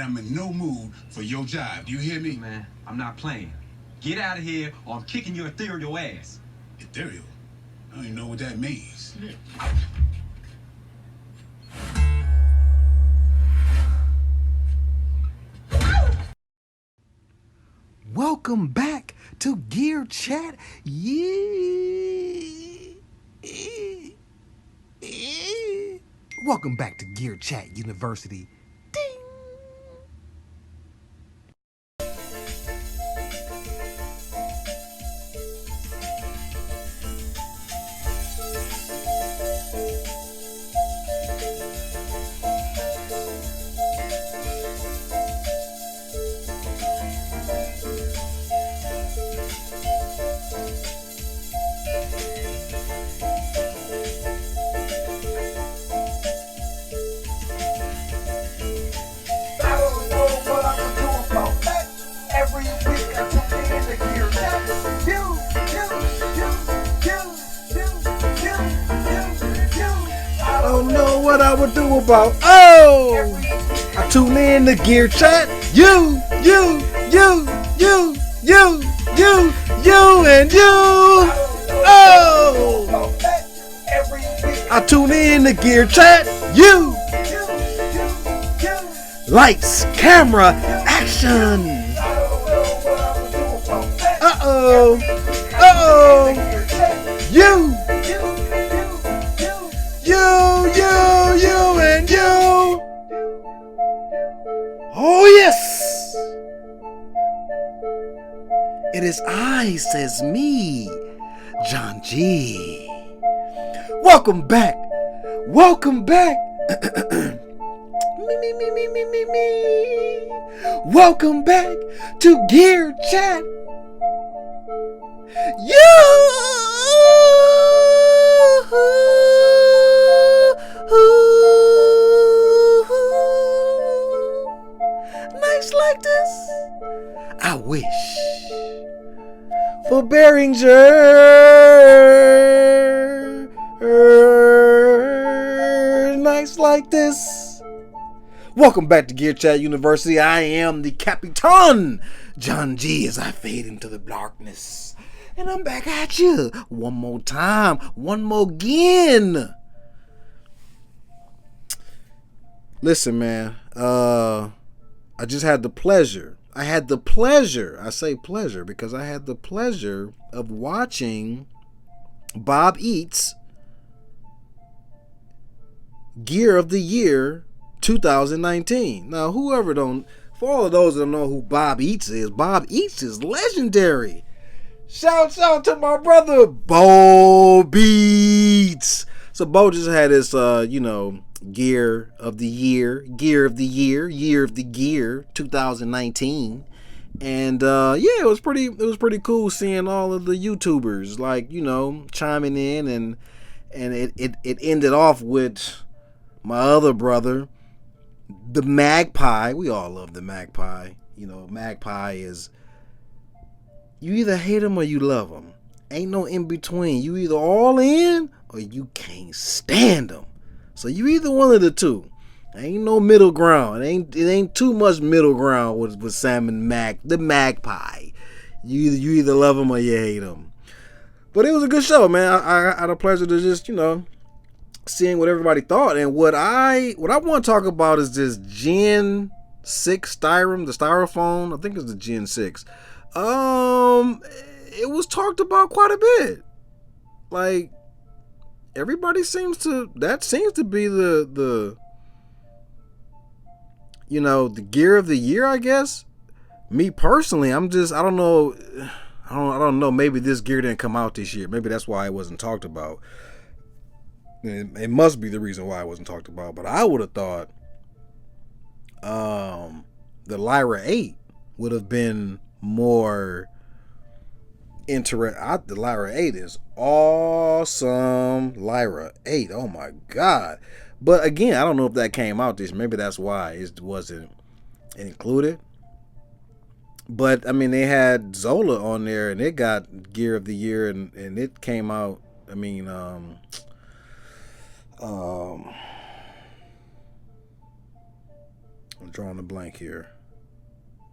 I'm in no mood for your job. Do you hear me? Man, I'm not playing. Get out of here or I'm kicking your ethereal ass. Ethereal? I don't even know what that means. Welcome back to Gear Chat. Welcome back to Gear Chat University. Ding. What I would do about I tune in to Gear Chat. You, and you. Oh, I tune in to Gear Chat. You, lights, camera, action. You. You, and you. Oh, yes. It is I, says me, John G. Welcome back. Welcome back. me. Welcome back to Gear Chat. Nights like this, I wish for Behringer. Nights like this. Welcome back to Gear Chat University. I am the Capitan, John G, as I fade into the darkness. And I'm back at you one more time, one more again. Listen, man, I just had the pleasure. I say pleasure because I had the pleasure of watching Bob Eats Gear of the Year 2019. Now, for all of those that don't know who Bob Eats is legendary. Shout out to my brother, Bo Beats. So Bo just had his, Gear of the Year 2019. And it was pretty cool seeing all of the YouTubers chiming in, and it ended off with my other brother, the Magpie. We all love the Magpie. Magpie is, you either hate him or you love him. Ain't no in between. You either all in or you can't stand him. So you either one of the two. Ain't no middle ground. It ain't too much middle ground with Sam and the Magpie. You either love him or you hate him. But it was a good show, man. I had a pleasure to just seeing what everybody thought. And what I want to talk about is this Gen 6 the styrofoam. I think it's the Gen 6. It was talked about quite a bit. Like, everybody seems to be the Gear of the Year, I guess. Me personally, I don't know. Maybe this gear didn't come out this year. Maybe that's why it wasn't talked about. It must be the reason why it wasn't talked about. But I would have thought the Lyra 8 would have been more interesting. The Lyra 8 is awesome. Lyra 8, oh my god. But again, I don't know if that came out this. Maybe that's why it wasn't included. But I mean, they had Zola on there, and it got Gear of the Year, and it came out. I mean, drawing a blank here.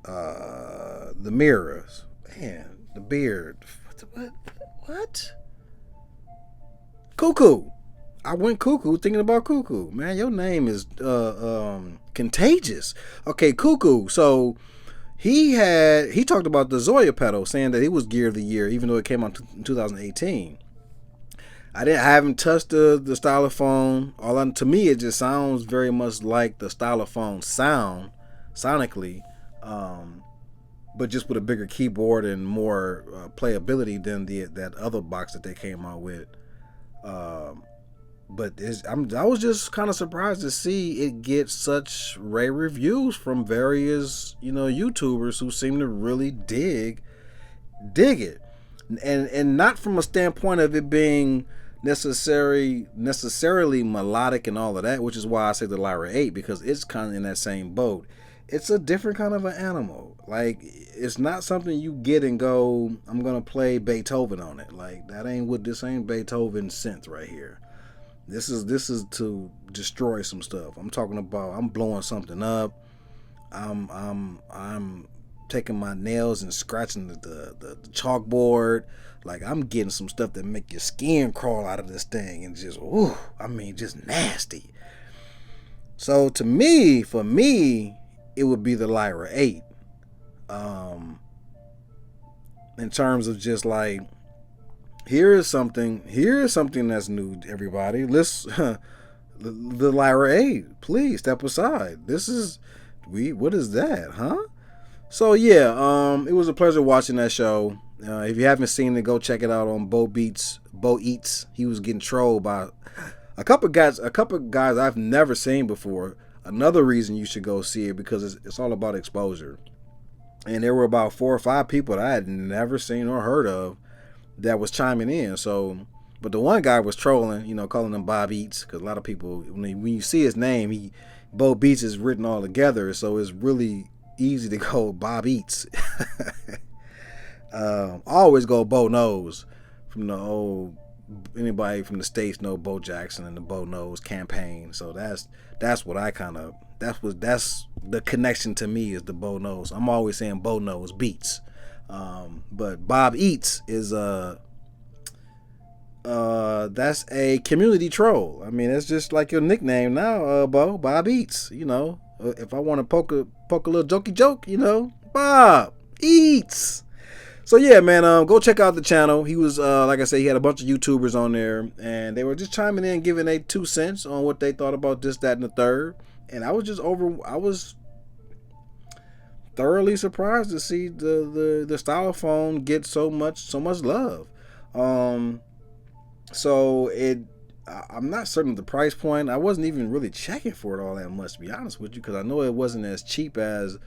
The Mirrors. Man, the beard. What? Cuckoo. I went cuckoo thinking about Cuckoo. Man, your name is contagious. Okay, Cuckoo. So he talked about the Zoya pedal, saying that it was gear of the year, even though it came out in 2018. I haven't touched the stylophone. To me, it just sounds very much like the stylophone sound sonically, but just with a bigger keyboard and more playability than that other box that they came out with. But I was just kind of surprised to see it get such rave reviews from various YouTubers who seem to really dig it, and not from a standpoint of it being necessarily melodic and all of that, which is why I say the Lyra 8, because it's kind of in that same boat. It's a different kind of an animal. Like, it's not something you get and go, I'm gonna play Beethoven on it. Like, this ain't Beethoven synth right here. This is to destroy some stuff. I'm talking about I'm blowing something up. I'm taking my nails and scratching the chalkboard. Like, I'm getting some stuff that make your skin crawl out of this thing and just just nasty. So for me, it would be the Lyra 8. In terms of just like, here is something that's new to everybody. Let's the Lyra 8, please step aside. What is that, huh? So yeah, it was a pleasure watching that show. If you haven't seen it, go check it out on Bo Eats. He was getting trolled by a couple guys I've never seen before. Another reason you should go see it, because it's all about exposure. And there were about 4 or 5 people that I had never seen or heard of that was chiming in. So, but the one guy was trolling, calling him Bob Eats, because a lot of people, when you see his name, Bo Beats is written all together, so it's really easy to go Bob Eats. I always go Bo Knows from the old. Anybody from the States know Bo Jackson and the Bo Knows campaign. So that's what I kind of, that's the connection to me, is the Bo Knows. I'm always saying Bo Knows Beats. But Bob Eats is that's a community troll. I mean, it's just like your nickname now, Bob Eats. If I want to poke a little jokey joke, Bob Eats. So yeah, man, go check out the channel. He was, like I said, he had a bunch of YouTubers on there, and they were just chiming in, giving their 2 cents on what they thought about this, that, and the third. And I was thoroughly surprised to see the stylophone get so much love. So I'm not certain of the price point. I wasn't even really checking for it all that much, to be honest with you, because I know it wasn't as cheap as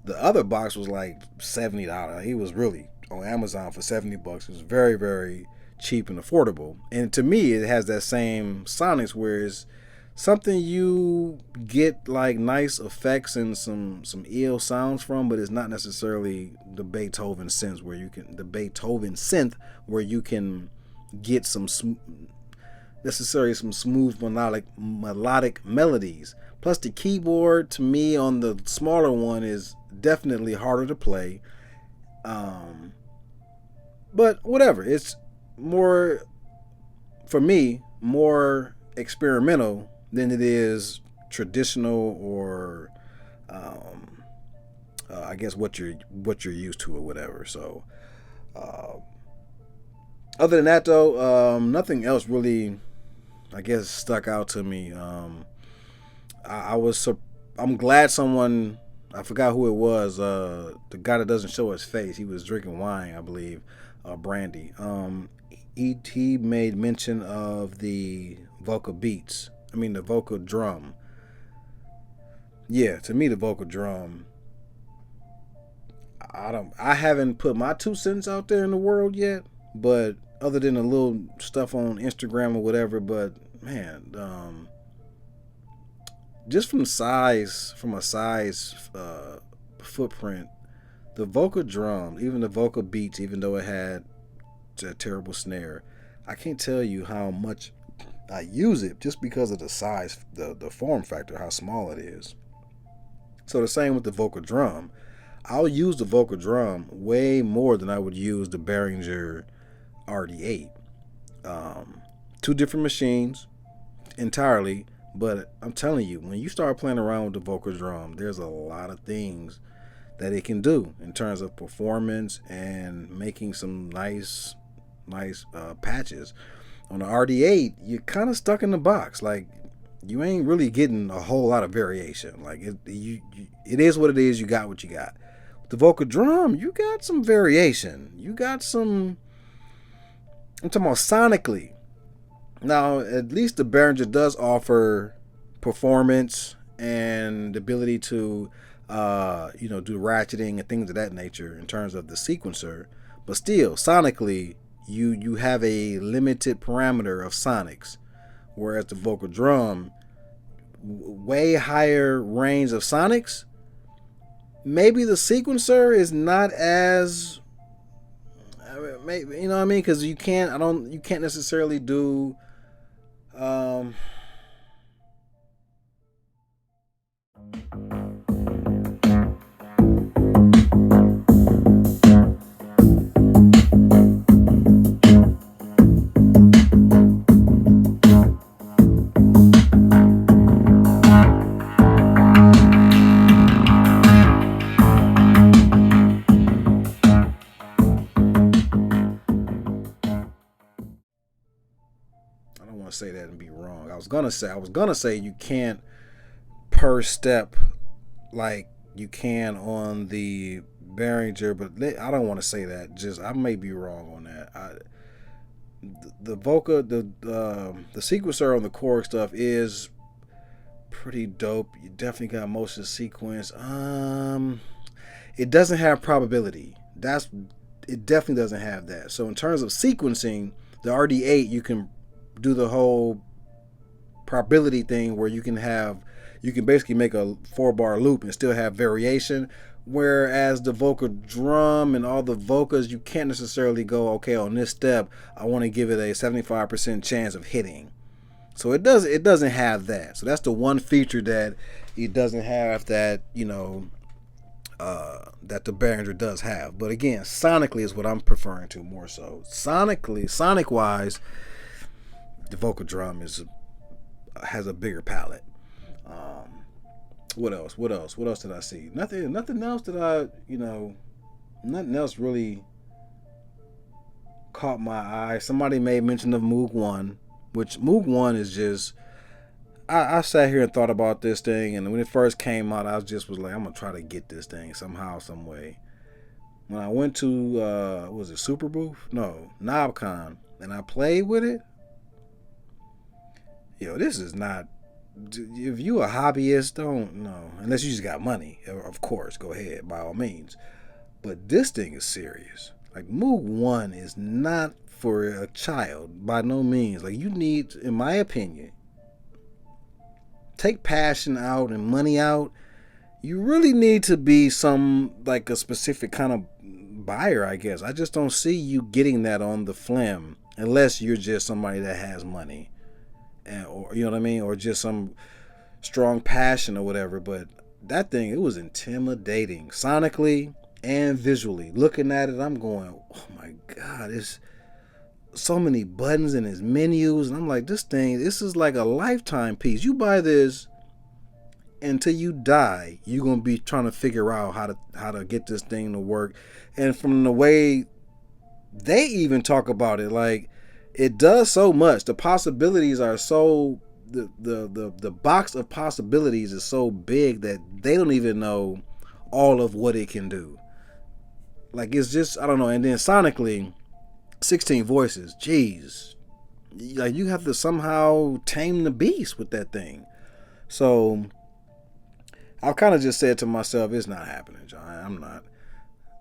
the other box was, like $70. He was really on Amazon for $70. It was very, very cheap and affordable. And to me, it has that same sonics, where it's something you get like nice effects and some ill sounds from, but it's not necessarily the Beethoven synth where you can get some smooth melodic melodies. Plus, the keyboard, to me, on the smaller one is definitely harder to play. But whatever. It's more, for me, more experimental than it is traditional, or I guess what you're used to or whatever. So other than that, though, nothing else really, I guess, stuck out to me. I'm glad someone, I forgot who it was, the guy that doesn't show his face, he was drinking wine, I believe, brandy. He made mention of the vocal drum. Yeah, to me, the vocal drum, I haven't put my 2 cents out there in the world yet, but other than a little stuff on Instagram or whatever, but man, just from a size footprint, the vocal drum, even the vocal beats, even though it had a terrible snare, I can't tell you how much I use it just because of the size, the form factor, how small it is. So the same with the Vocal Drum. I'll use the Vocal Drum way more than I would use the Behringer RD8. Two different machines entirely, but I'm telling you, when you start playing around with the Vocal Drum, there's a lot of things that it can do in terms of performance and making some nice patches. On the RD8, you're kind of stuck in the box. Like, you ain't really getting a whole lot of variation. Like, it is what it is. You got what you got. With the Vocal Drum, you got some variation. You got some, I'm talking about sonically. Now, at least the Behringer does offer performance and the ability to, do ratcheting and things of that nature in terms of the sequencer. But still, sonically, you have a limited parameter of sonics, whereas the Vocal Drum, way higher range of sonics. Maybe the sequencer is not as, maybe, you know what I mean? Because you can't necessarily do. Say that and be wrong. I was gonna say you can't per step like you can on the Behringer, but I don't want to say that. Just, I may be wrong on that. The sequencer on the Korg stuff is pretty dope. You definitely got motion sequence. It doesn't have probability. It definitely doesn't have that. So in terms of sequencing, the RD8, you can do the whole probability thing where you can basically make a 4-bar loop and still have variation, whereas the Vocal Drum and all the vocals, you can't necessarily go, okay, on this step I want to give it a 75% chance of hitting. So it doesn't have that. So that's the one feature that it doesn't have that, that the Behringer does have. But again, sonically is what I'm preferring to more so. Sonic wise, the Vocal Drum has a bigger palette. What else did I see? Nothing else that nothing else really caught my eye. Somebody made mention of Moog 1, which Moog 1 is just, I sat here and thought about this thing, and when it first came out, I was like, I'm gonna try to get this thing somehow, some way. When I went to was it Super Booth? No, KnobCon, and I played with it. This is not. If you a hobbyist, don't know, unless you just got money. Of course, go ahead by all means. But this thing is serious. Like, Moog 1 is not for a child by no means. Like, you need, in my opinion, take passion out and money out. You really need to be like a specific kind of buyer, I guess. I just don't see you getting that on the flim unless you're just somebody that has money. Or you know what I mean, or just some strong passion or whatever. But that thing, it was intimidating sonically and visually. Looking at it, I'm going, oh my god, it's so many buttons in its menus, and I'm like, this is like a lifetime piece. You buy this until you die, you're gonna be trying to figure out how to get this thing to work. And from the way they even talk about it, like, it does so much. The possibilities are so, the box of possibilities is so big that they don't even know all of what it can do. Like, it's just, I don't know. And then sonically, 16 voices, jeez, like, you have to somehow tame the beast with that thing. So I've kind of just said to myself, it's not happening, John.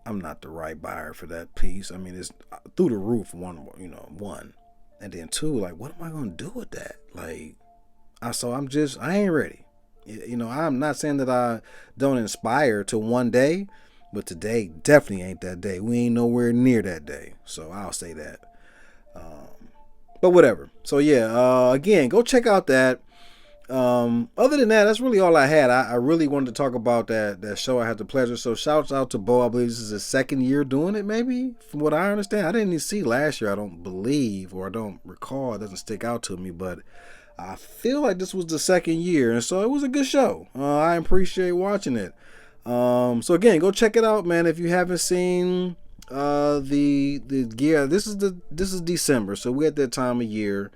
I'm not the right buyer for that piece. I mean, it's through the roof. One, and then two, like, what am I gonna do with that? Like, I ain't ready. I'm not saying that I don't inspire to one day, but today definitely ain't that day. We ain't nowhere near that day. So I'll say that. But whatever. So yeah, again, go check out that. Other than that, that's really all I had. I really wanted to talk about that show. I had the pleasure. So shouts out to Bo. I believe this is his second year doing it, maybe, from what I understand. I didn't even see last year, I don't believe, or I don't recall. It doesn't stick out to me, but I feel like this was the second year, and so it was a good show. I appreciate watching it. So again, go check it out, man. If you haven't seen the gear, this is December, so we're at that time of year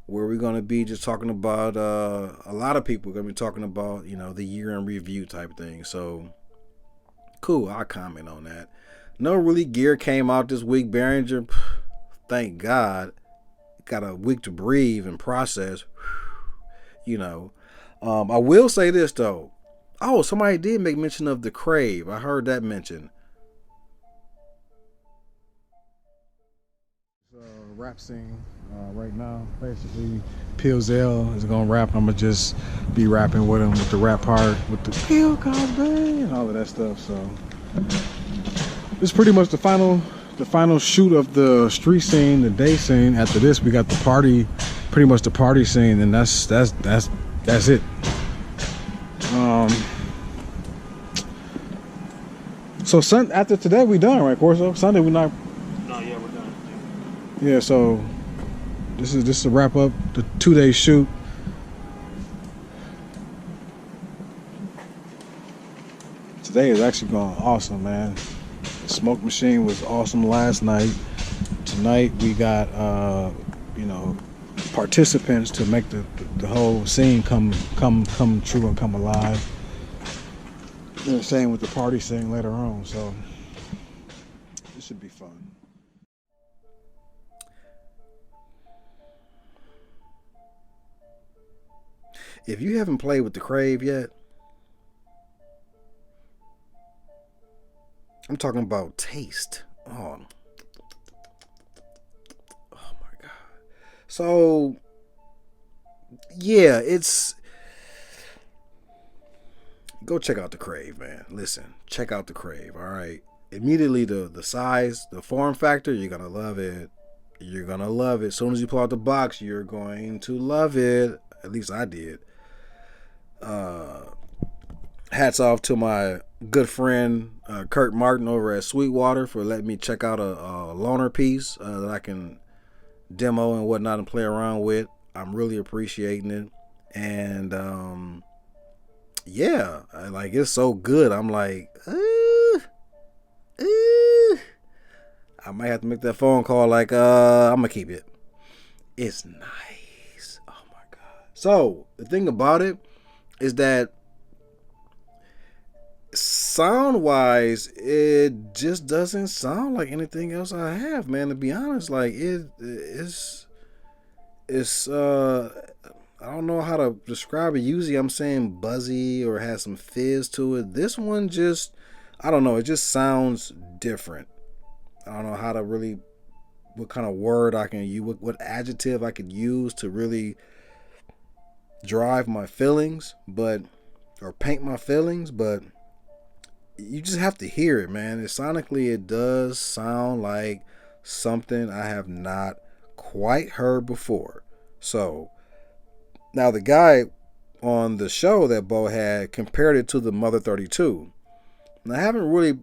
where we're going to be just talking about, a lot of people are going to be talking about, the year in review type thing. So, cool, I'll comment on that. No really gear came out this week. Behringer, thank God, got a week to breathe and process. I will say this, though. Oh, somebody did make mention of the Crave. I heard that mentioned. Rap scene right now. Basically, Pillsell is gonna rap. I'm gonna just be rapping with him with the rap part, with the Pill Cosby and all of that stuff. So this is pretty much the final shoot of the street scene, the day scene. After this, we got the party, pretty much the party scene, and that's it. So after today, we done, right, Corso? Sunday, we not. No, yeah, we're done. Yeah, so this is a wrap up the 2-day shoot. Today is actually going awesome, man. The smoke machine was awesome last night. Tonight we got participants to make the whole scene come true and come alive. Same with the party scene later on, so this should be fun. If you haven't played with the Crave yet, I'm talking about taste. Oh my God. So, yeah, go check out the Crave, man. Listen, check out the Crave, all right? Immediately, the size, the form factor, you're going to love it. You're going to love it. As soon as you pull out the box, you're going to love it. At least I did. Hats off to my good friend Kurt Martin over at Sweetwater for letting me check out a loaner piece that I can demo and whatnot and play around with. I'm really appreciating it. And yeah, it's so good. I'm like, I might have to make that phone call. I'm gonna keep it. It's nice. Oh my God. So the thing about it is that sound wise, it just doesn't sound like anything else I have, man. To be honest, it's I don't know how to describe it. Usually I'm saying buzzy or has some fizz to it. This one just, I don't know, it just sounds different. I don't know how to really, what kind of word I can use, what adjective I could use to really drive my feelings, or paint my feelings, but you just have to hear it, man. Sonically, it does sound like something I have not quite heard before. So, now the guy on the show that Bo had compared it to the Mother 32. And I haven't really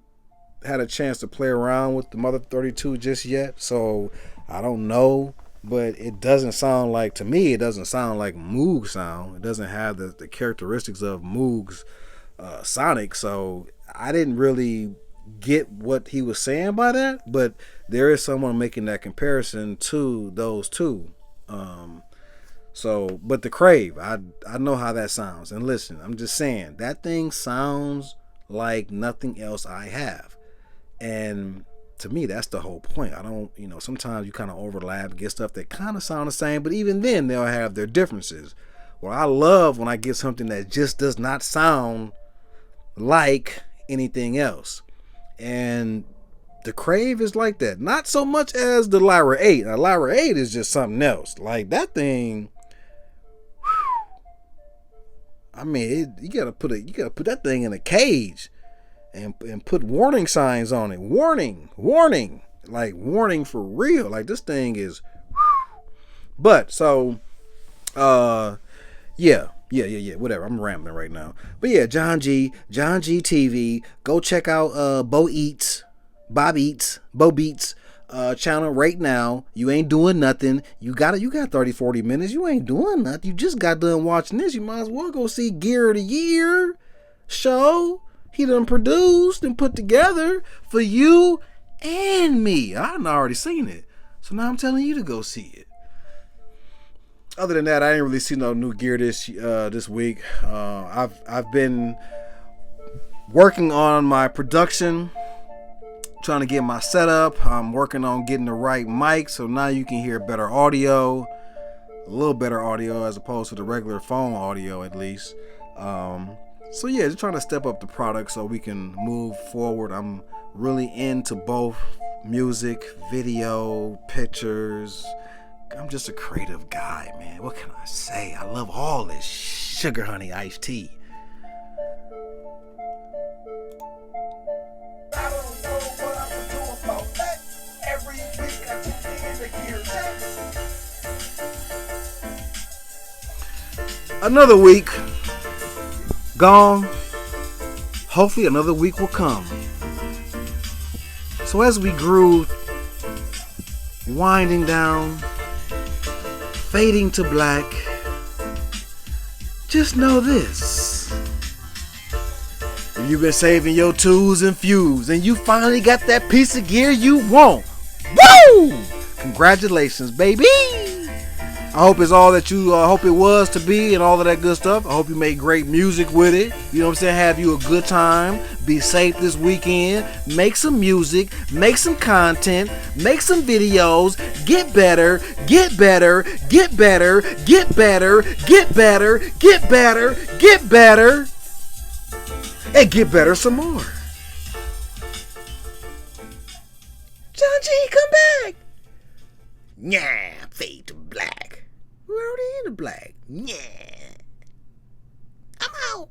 had a chance to play around with the Mother 32 just yet, so I don't know. But it doesn't sound like, to me, it doesn't sound like Moog sound. It doesn't have the characteristics of Moog's sonic, so I didn't really get what he was saying by that, but there is someone making that comparison to those two. But the Crave, I know how that sounds. And listen, I'm just saying, that thing sounds like nothing else I have. And to me, that's the whole point. I don't, sometimes you kind of overlap, get stuff that kind of sound the same, but even then they'll have their differences. Well, I love when I get something that just does not sound like anything else. And the Crave is like that. Not so much as the Lyra 8. Now, Lyra 8 is just something else. Like, that thing, I mean, you gotta put that thing in a cage and put warning signs on it. Warning, like warning for real. Like, this thing is. But so, yeah, Yeah. Whatever. I'm rambling right now. But yeah, John G TV. Go check out Bo Beats channel right now. You ain't doing nothing. You got 30, 40 minutes. You ain't doing nothing. You just got done watching this. You might as well go see Gear of the Year show he done produced and put together for you and me. I done already seen it. So now I'm telling you to go see it. Other than that, I ain't really seen no new gear this week. I've been working on my production, trying to get my setup. I'm working on getting the right mic, so now you can hear better audio, a little better audio as opposed to the regular phone audio, at least. So yeah, just trying to step up the product so we can move forward. I'm really into both music, video, pictures. I'm just a creative guy, man. What can I say? I love all this sugar honey iced tea. I don't know what I'm gonna do about that. Every week I tune in to hear that. Another week gone. Hopefully another week will come. So as we grew, winding down, fading to black, just know this. If you've been saving your twos and fews and you finally got that piece of gear you want, woo! Congratulations, baby! I hope it's all that you hope it was to be and all of that good stuff. I hope you made great music with it. You know what I'm saying? Have you a good time. Be safe this weekend. Make some music. Make some content. Make some videos. Get better. Get better. Get better. Get better. Get better. Get better. Get better. And get better some more. John G, come back. Yeah, fade to black. We're already in the black. Yeah. I'm out.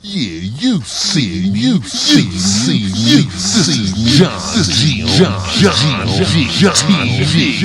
Yeah, you see me, John G.